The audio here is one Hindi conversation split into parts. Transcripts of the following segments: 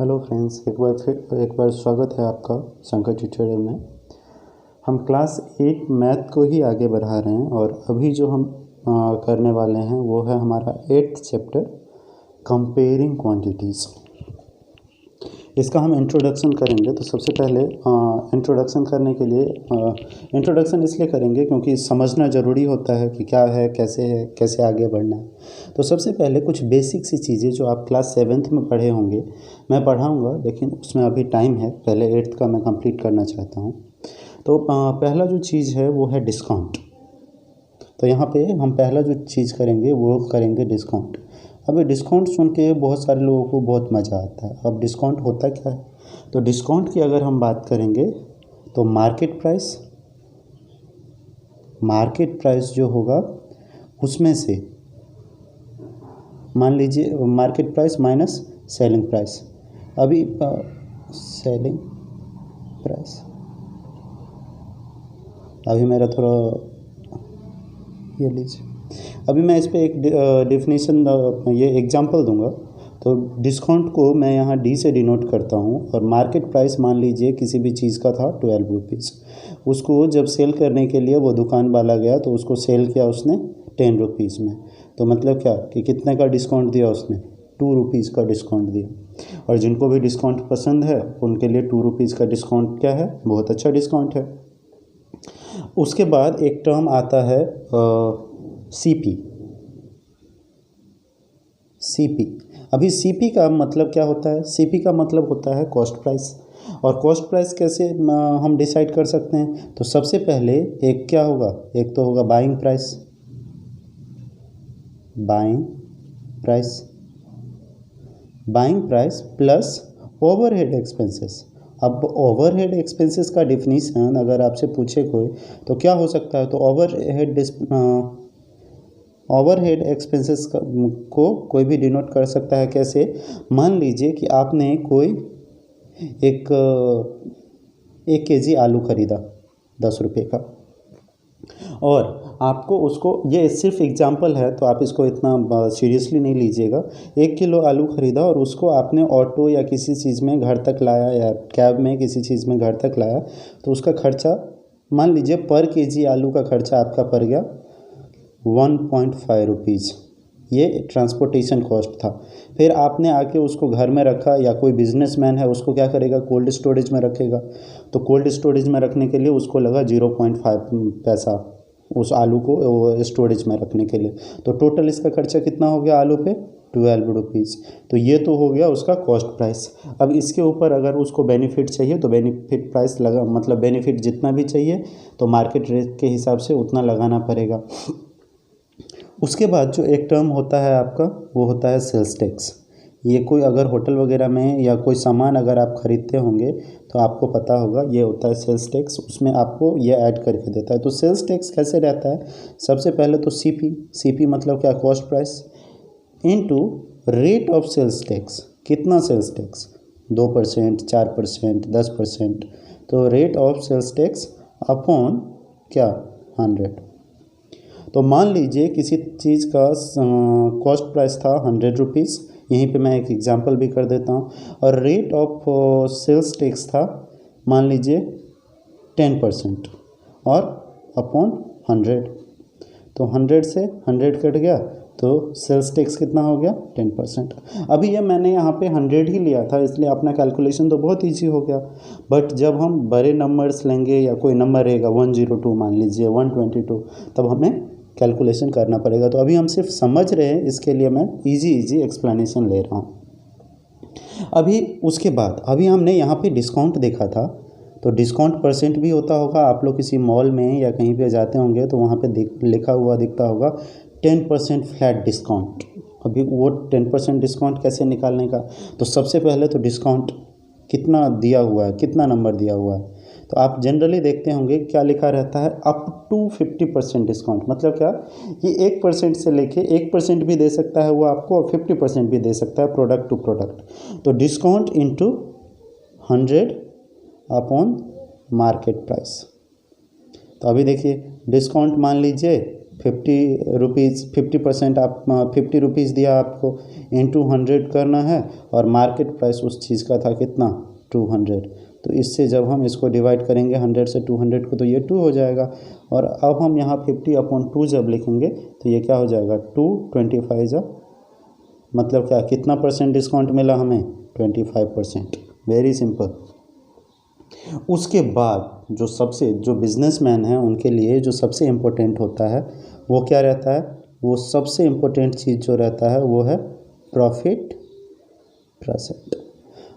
हेलो फ्रेंड्स, एक बार स्वागत है आपका शंकर ट्यूटोरियल में। हम क्लास 8 मैथ को ही आगे बढ़ा रहे हैं और अभी जो हम करने वाले हैं वो है हमारा 8th चैप्टर कंपेयरिंग क्वांटिटीज़। इसका हम इंट्रोडक्शन करेंगे। तो सबसे पहले इंट्रोडक्शन करने के लिए इंट्रोडक्शन इसलिए करेंगे क्योंकि समझना ज़रूरी होता है कि क्या है, कैसे आगे बढ़ना है। तो सबसे पहले कुछ बेसिक सी चीज़ें जो आप क्लास 7th में पढ़े होंगे मैं पढ़ाऊँगा, लेकिन उसमें अभी टाइम है, पहले 8th का मैं कंप्लीट करना चाहता हूँ। तो पहला जो चीज़ है वो है डिस्काउंट। तो यहाँ पे हम पहला जो चीज़ करेंगे वो करेंगे डिस्काउंट। अभी डिस्काउंट सुन के बहुत सारे लोगों को बहुत मज़ा आता है। अब डिस्काउंट होता क्या है? तो डिस्काउंट की अगर हम बात करेंगे तो मार्केट प्राइस जो होगा उसमें से मान लीजिए market price minus selling price. अभी सेलिंग प्राइस, अभी मेरा थोड़ा ये लीजिए, अभी मैं इस पर एक डेफिनेशन ये एग्जांपल दूंगा। तो डिस्काउंट को मैं यहाँ डी से डिनोट करता हूँ और मार्केट प्राइस मान लीजिए किसी भी चीज़ का था 12 रुपीज़। उसको जब सेल करने के लिए वो दुकान वाला गया तो उसको सेल किया उसने 10 रुपीज़ में। तो मतलब क्या कि कितने का डिस्काउंट दिया उसने? 2 रुपीज़ का डिस्काउंट दिया। और जिनको भी डिस्काउंट पसंद है उनके लिए 2 रुपीज़ का डिस्काउंट क्या है? बहुत अच्छा डिस्काउंट है। उसके बाद एक टर्म आता है सीपी। अभी सीपी का मतलब क्या होता है? सीपी का मतलब होता है कॉस्ट प्राइस। और कॉस्ट प्राइस कैसे हम डिसाइड कर सकते हैं? तो सबसे पहले एक क्या होगा, एक तो होगा buying price plus overhead expenses. अब ओवरहेड एक्सपेंसेस का डिफिनीशन अगर आपसे पूछे कोई तो क्या हो सकता है? तो ओवरहेड एक्सपेंसेस को कोई भी डिनोट कर सकता है कैसे? मान लीजिए कि आपने कोई एक केजी आलू खरीदा 10 रुपये का, और आपको उसको, ये सिर्फ एग्जांपल है तो आप इसको इतना सीरियसली नहीं लीजिएगा। 1 किलो आलू खरीदा और उसको आपने ऑटो या किसी चीज़ में घर तक लाया या कैब में किसी चीज़ में घर तक लाया, तो उसका खर्चा मान लीजिए पर केजी आलू का खर्चा आपका पड़ गया 1.5 रुपीज़। ये ट्रांसपोर्टेशन कॉस्ट था। फिर आपने आके उसको घर में रखा, या कोई बिजनेसमैन है उसको क्या करेगा? कोल्ड स्टोरेज में रखेगा। तो कोल्ड स्टोरेज में रखने के लिए उसको लगा 0.5 पैसा उस आलू को स्टोरेज में रखने के लिए। तो टोटल इसका खर्चा कितना हो गया आलू पे? 12 रुपीज़। तो ये तो हो गया उसका कॉस्ट प्राइस। अब इसके ऊपर अगर उसको बेनिफिट चाहिए तो बेनिफिट प्राइस लगा, मतलब बेनिफिट जितना भी चाहिए तो मार्केट रेट के हिसाब से उतना लगाना पड़ेगा। उसके बाद जो एक टर्म होता है आपका वो होता है सेल्स टैक्स। ये कोई अगर होटल वगैरह में या कोई सामान अगर आप ख़रीदते होंगे तो आपको पता होगा, ये होता है सेल्स टैक्स। उसमें आपको ये ऐड करके देता है। तो सेल्स टैक्स कैसे रहता है? सबसे पहले तो सीपी मतलब क्या? Cost price into rate of sales tax. कितना सेल्स टैक्स? 2%, 4%, 10%। तो rate of sales tax upon क्या? 100। तो मान लीजिए किसी चीज़ का कॉस्ट प्राइस था 100 रुपीज़, यहीं पे मैं एक एग्जांपल भी कर देता हूँ, और रेट ऑफ सेल्स टैक्स था मान लीजिए 10% और अपॉन 100। तो 100 से 100 कट गया तो सेल्स टैक्स कितना हो गया? 10%। अभी ये मैंने यहाँ पे 100 ही लिया था, इसलिए अपना कैलकुलेशन तो बहुत ईजी हो गया। बट जब हम बड़े नंबर्स लेंगे या कोई नंबर रहेगा 102 मान लीजिए 122, तब हमें कैलकुलेशन करना पड़ेगा। तो अभी हम सिर्फ समझ रहे हैं, इसके लिए मैं इजी एक्सप्लेनेशन ले रहा हूँ। अभी उसके बाद अभी हमने यहाँ पे डिस्काउंट देखा था। तो डिस्काउंट परसेंट भी होता होगा, आप लोग किसी मॉल में या कहीं पे जाते होंगे तो वहाँ पे लिखा हुआ दिखता होगा 10% फ्लैट डिस्काउंट। अभी वो 10% डिस्काउंट कैसे निकालने का? तो सबसे पहले तो डिस्काउंट कितना दिया हुआ है, कितना नंबर दिया हुआ है, तो आप जनरली देखते होंगे क्या लिखा रहता है? Up to 50% discount. मतलब क्या? ये 1% से लेके 1% भी दे सकता है वो आपको, और 50% भी दे सकता है प्रोडक्ट टू प्रोडक्ट। तो discount into 100 upon market price. तो अभी देखिए डिस्काउंट मान लीजिए ₹50, 50% आप 50 रुपीज़ दिया आपको, इंटू 100 करना है, और मार्केट प्राइस उस चीज़ का था कितना, 200। तो इससे जब हम इसको डिवाइड करेंगे 100 से 200 को, तो ये 2 हो जाएगा। और अब हम यहाँ 50/2 जब लिखेंगे तो ये क्या हो जाएगा, 225 मतलब क्या, कितना परसेंट डिस्काउंट मिला हमें, 25%। Very simple. उसके बाद जो बिजनेसमैन हैं उनके लिए जो सबसे इम्पोर्टेंट होता है वो क्या रहता है, वो सबसे इम्पोर्टेंट चीज़ जो रहता है वो है प्रॉफिट परसेंट।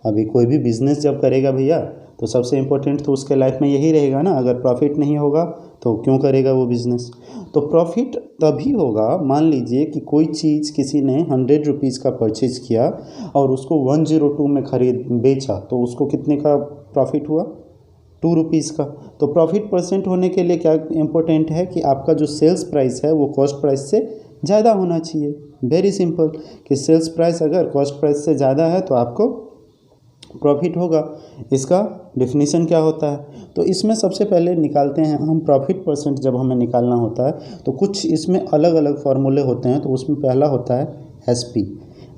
अभी कोई भी बिजनेस जब करेगा भैया तो सबसे इम्पोर्टेंट तो उसके लाइफ में यही रहेगा ना। अगर प्रॉफिट नहीं होगा तो क्यों करेगा वो बिज़नेस। तो प्रॉफिट तभी होगा, मान लीजिए कि कोई चीज़ किसी ने 100 रुपीज़ का परचेज किया और उसको 102 में बेचा, तो उसको कितने का प्रॉफिट हुआ, 2 रुपीज़ का। तो प्रॉफिट परसेंट होने के लिए क्या इम्पोर्टेंट है कि आपका जो सेल्स प्राइस है वो कॉस्ट प्राइस से ज़्यादा होना चाहिए। वेरी सिंपल, कि सेल्स प्राइस अगर कॉस्ट प्राइस से ज़्यादा है तो आपको प्रॉफिट होगा। इसका डेफिनेशन क्या होता है, तो इसमें सबसे पहले निकालते हैं हम प्रॉफिट परसेंट। जब हमें निकालना होता है तो कुछ इसमें अलग अलग फार्मूले होते हैं। तो उसमें पहला होता है एसपी।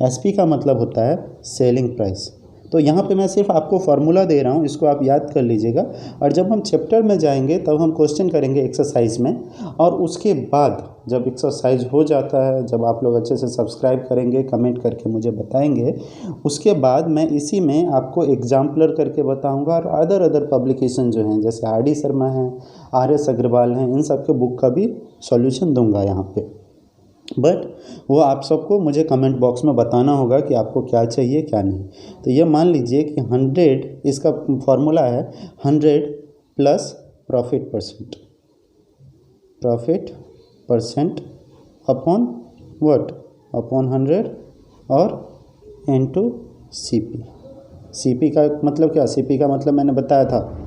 एसपी का मतलब होता है सेलिंग प्राइस। तो यहाँ पे मैं सिर्फ आपको फार्मूला दे रहा हूँ, इसको आप याद कर लीजिएगा। और जब हम चैप्टर में जाएंगे तब हम क्वेश्चन करेंगे एक्सरसाइज में, और उसके बाद जब एक्सरसाइज हो जाता है, जब आप लोग अच्छे से सब्सक्राइब करेंगे, कमेंट करके मुझे बताएंगे, उसके बाद मैं इसी में आपको एग्जाम्पलर करके बताऊंगा। और अदर पब्लिकेशन जो हैं जैसे RD शर्मा हैं, RS अग्रवाल हैं, इन सब के बुक का भी सॉल्यूशन दूंगा यहाँ पे। बट वो आप सबको मुझे कमेंट बॉक्स में बताना होगा कि आपको क्या चाहिए क्या नहीं। तो ये मान लीजिए कि 100, इसका फॉर्मूला है 100 plus profit percent upon what, upon 100 और इनटू सीपी का मतलब क्या, सीपी का मतलब मैंने बताया था,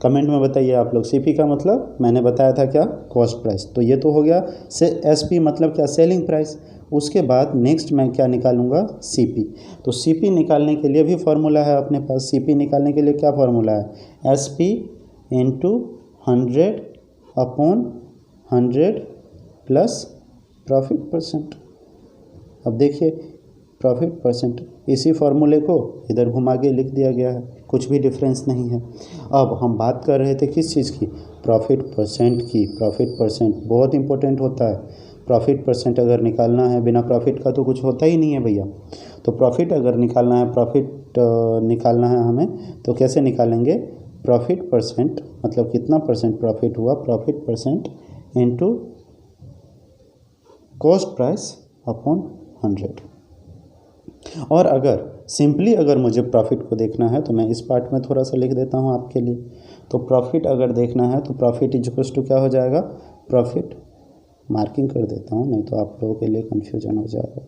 कमेंट में बताइए आप लोग। सीपी का मतलब मैंने बताया था क्या, कॉस्ट प्राइस। तो ये तो हो गया से एसपी मतलब क्या, सेलिंग प्राइस। उसके बाद नेक्स्ट मैं क्या निकालूंगा, सीपी। तो सीपी निकालने के लिए भी फार्मूला है अपने पास। सीपी निकालने के लिए क्या फार्मूला है, SP into 100 upon 100 plus profit percent. अब देखिए प्रॉफिट परसेंट, इसी फार्मूले को इधर घुमा के लिख दिया गया है, कुछ भी डिफरेंस नहीं है। अब हम बात कर रहे थे किस चीज़ की, प्रॉफिट परसेंट की। प्रॉफिट परसेंट बहुत इंपॉर्टेंट होता है। प्रॉफिट परसेंट अगर निकालना है, बिना प्रॉफिट का तो कुछ होता ही नहीं है भैया। तो प्रॉफिट अगर निकालना है, प्रॉफिट निकालना है हमें, तो कैसे निकालेंगे, प्रॉफिट परसेंट मतलब कितना परसेंट प्रॉफिट हुआ, profit percent into cost price upon 100। और अगर सिंपली अगर मुझे प्रॉफिट को देखना है तो मैं इस पार्ट में थोड़ा सा लिख देता हूँ आपके लिए। तो प्रॉफिट अगर देखना है तो प्रॉफिट इक्वल्स टू क्या हो जाएगा, प्रॉफिट, मार्किंग कर देता हूँ नहीं तो आप लोगों के लिए कन्फ्यूजन हो जाएगा।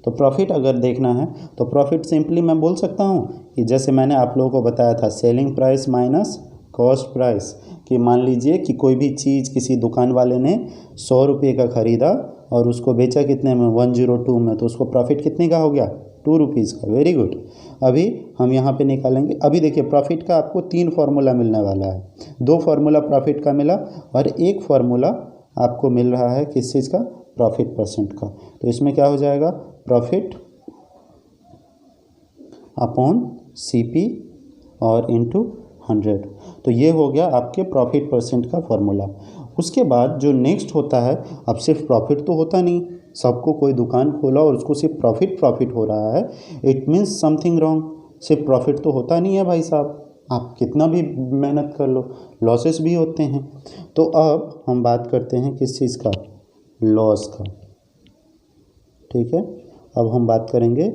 तो प्रॉफिट अगर देखना है तो प्रॉफिट सिंपली मैं बोल सकता हूँ कि जैसे मैंने आप लोगों को बताया था, selling price minus cost price. कि मान लीजिए कि कोई भी चीज़ किसी दुकान वाले ने 100 रुपये का ख़रीदा और उसको बेचा कितने में, 102 में, तो उसको प्रॉफिट कितने का हो गया, 2 रुपीज़ का। Very good. अभी हम यहाँ पे निकालेंगे। अभी देखिए प्रॉफिट का आपको 3 फार्मूला मिलने वाला है। 2 फार्मूला प्रॉफिट का मिला और 1 फार्मूला आपको मिल रहा है किस चीज़ का, प्रॉफिट परसेंट का। तो इसमें क्या हो जाएगा, प्रॉफिट अपॉन सीपी और इंटू 100। तो ये हो गया आपके प्रॉफिट परसेंट का फॉर्मूला। उसके बाद जो नेक्स्ट होता है, अब सिर्फ प्रॉफिट तो होता नहीं, सबको कोई दुकान खोला और उसको सिर्फ प्रॉफिट हो रहा है, इट मीन्स समथिंग रॉन्ग। सिर्फ प्रॉफिट तो होता नहीं है भाई साहब, आप कितना भी मेहनत कर लो, लॉसेस भी होते हैं। तो अब हम बात करते हैं किस चीज़ का, लॉस का। ठीक है, अब हम बात करेंगे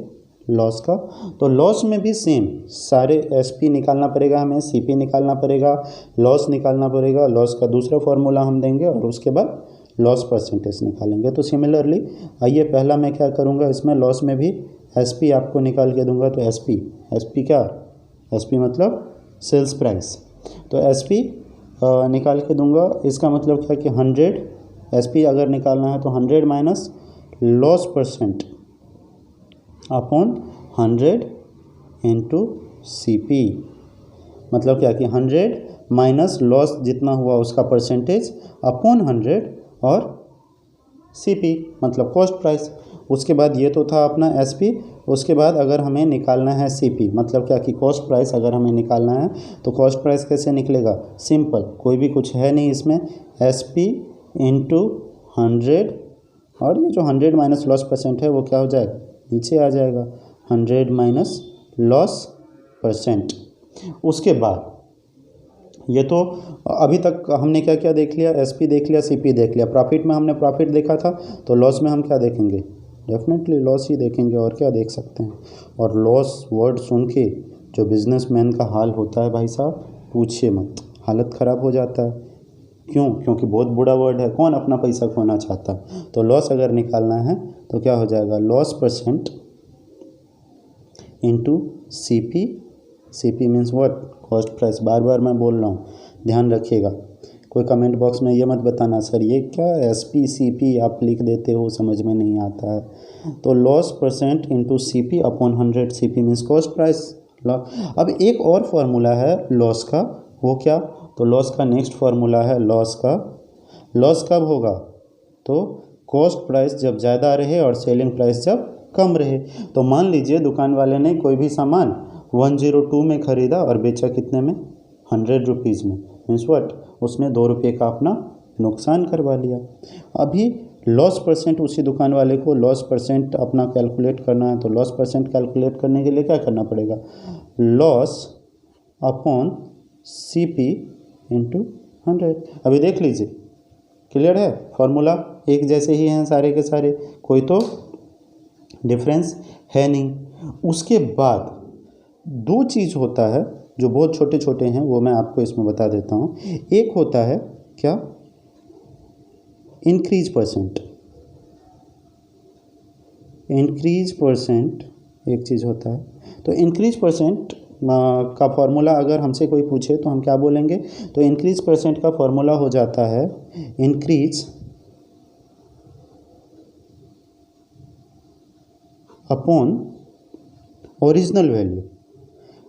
लॉस का। तो लॉस में भी सेम सारे एसपी निकालना पड़ेगा हमें, सीपी निकालना पड़ेगा, लॉस निकालना पड़ेगा। लॉस का दूसरा फार्मूला हम देंगे और उसके बाद लॉस परसेंटेज निकालेंगे। तो सिमिलरली आइए पहला मैं क्या करूँगा, इसमें लॉस में भी एसपी आपको निकाल के दूंगा। तो एसपी क्या, एसपी मतलब सेल्स प्राइस। तो एसपी निकाल के दूंगा, इसका मतलब क्या कि 100 एसपी अगर निकालना है तो 100 minus loss percent upon 100 into CP. मतलब क्या कि 100 माइनस लॉस जितना हुआ उसका परसेंटेज अपॉन 100 और CP मतलब कॉस्ट प्राइस। उसके बाद ये तो था अपना SP। उसके बाद अगर हमें निकालना है CP मतलब क्या कि कॉस्ट प्राइस अगर हमें निकालना है तो कॉस्ट प्राइस कैसे निकलेगा, सिंपल, कोई भी कुछ है नहीं इसमें, SP इंटू 100 और ये जो 100 माइनस लॉस परसेंट है वो क्या हो जाएगा, नीचे आ जाएगा, 100 माइनस लॉस परसेंट। उसके बाद ये तो अभी तक हमने क्या क्या देख लिया, SP देख लिया, CP देख लिया। प्रॉफिट में हमने प्रॉफिट देखा था, तो लॉस में हम क्या देखेंगे, डेफिनेटली लॉस ही देखेंगे और क्या देख सकते हैं। और लॉस वर्ड सुन के जो बिजनेसमैन का हाल होता है भाई साहब पूछिए मत, हालत ख़राब हो जाता है। क्यों, क्योंकि बहुत बुरा वर्ड है, कौन अपना पैसा खोना चाहता है। तो लॉस अगर निकालना है तो क्या हो जाएगा, loss percent into CP means what, cost price. बार बार मैं बोल रहा हूँ, ध्यान रखिएगा। कोई कमेंट बॉक्स में ये मत बताना सर ये क्या SP CP आप लिख देते हो, समझ में नहीं आता है। तो loss percent into CP upon 100, CP means cost price. अब एक और फार्मूला है लॉस का, वो क्या, तो लॉस का नेक्स्ट फार्मूला है लॉस कब होगा, तो कॉस्ट प्राइस जब ज़्यादा रहे और सेलिंग प्राइस जब कम रहे। तो मान लीजिए दुकान वाले ने कोई भी सामान 102 में ख़रीदा और बेचा कितने में, 100 रुपीज़ में, मीन्स व्हाट, उसने 2 रुपये का अपना नुकसान करवा लिया। अभी लॉस परसेंट उसी दुकान वाले को लॉस परसेंट अपना कैलकुलेट करना है, तो लॉस परसेंट कैलकुलेट करने के लिए क्या करना पड़ेगा, लॉस अपॉन CP इंटू 100। अभी देख लीजिए, क्लियर है, फॉर्मूला एक जैसे ही हैं सारे के सारे, कोई तो डिफरेंस है नहीं। उसके बाद दो चीज़ होता है जो बहुत छोटे छोटे हैं, वो मैं आपको इसमें बता देता हूँ। एक होता है क्या, इंक्रीज परसेंट एक चीज़ होता है। तो इंक्रीज परसेंट का फॉर्मूला अगर हमसे कोई पूछे तो हम क्या बोलेंगे, तो इंक्रीज परसेंट का फॉर्मूला हो जाता है increase upon original value.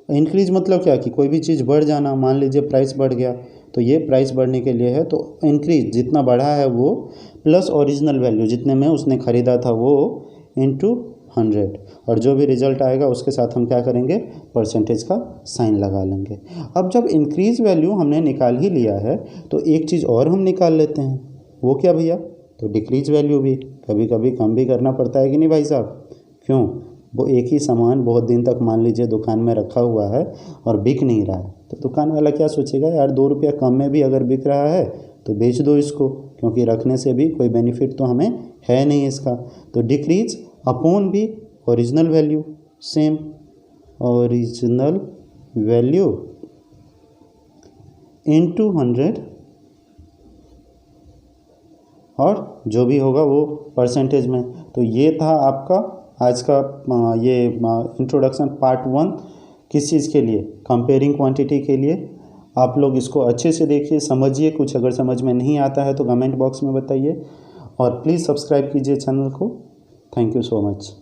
Increase मतलब क्या कि कोई भी चीज़ बढ़ जाना, मान लीजिए प्राइस बढ़ गया तो ये प्राइस बढ़ने के लिए है, तो इंक्रीज जितना बढ़ा है वो प्लस ओरिजिनल वैल्यू जितने में उसने ख़रीदा था वो इंटू 100, और जो भी रिजल्ट आएगा उसके साथ हम क्या करेंगे, परसेंटेज का साइन लगा लेंगे। अब जब इंक्रीज वैल्यू हमने निकाल ही लिया है तो एक चीज़ और हम निकाल लेते हैं, वो क्या भैया, तो डिक्रीज वैल्यू भी कभी कभी कम भी करना पड़ता है कि नहीं भाई साहब। क्यों, वो एक ही सामान बहुत दिन तक मान लीजिए दुकान में रखा हुआ है और बिक नहीं रहा है, तो दुकान वाला क्या सोचेगा, यार 2 रुपया कम में भी अगर बिक रहा है तो बेच दो इसको, क्योंकि रखने से भी कोई बेनिफिट तो हमें है नहीं इसका। तो डिक्रीज अपॉन भी original value, same original value into 100, और जो भी होगा वो परसेंटेज में। तो ये था आपका आज का ये इंट्रोडक्शन पार्ट 1 किस चीज़ के लिए, कंपेयरिंग क्वांटिटी के लिए। आप लोग इसको अच्छे से देखिए, समझिए, कुछ अगर समझ में नहीं आता है तो कमेंट बॉक्स में बताइए, और प्लीज़ सब्सक्राइब कीजिए चैनल को। Thank you so much.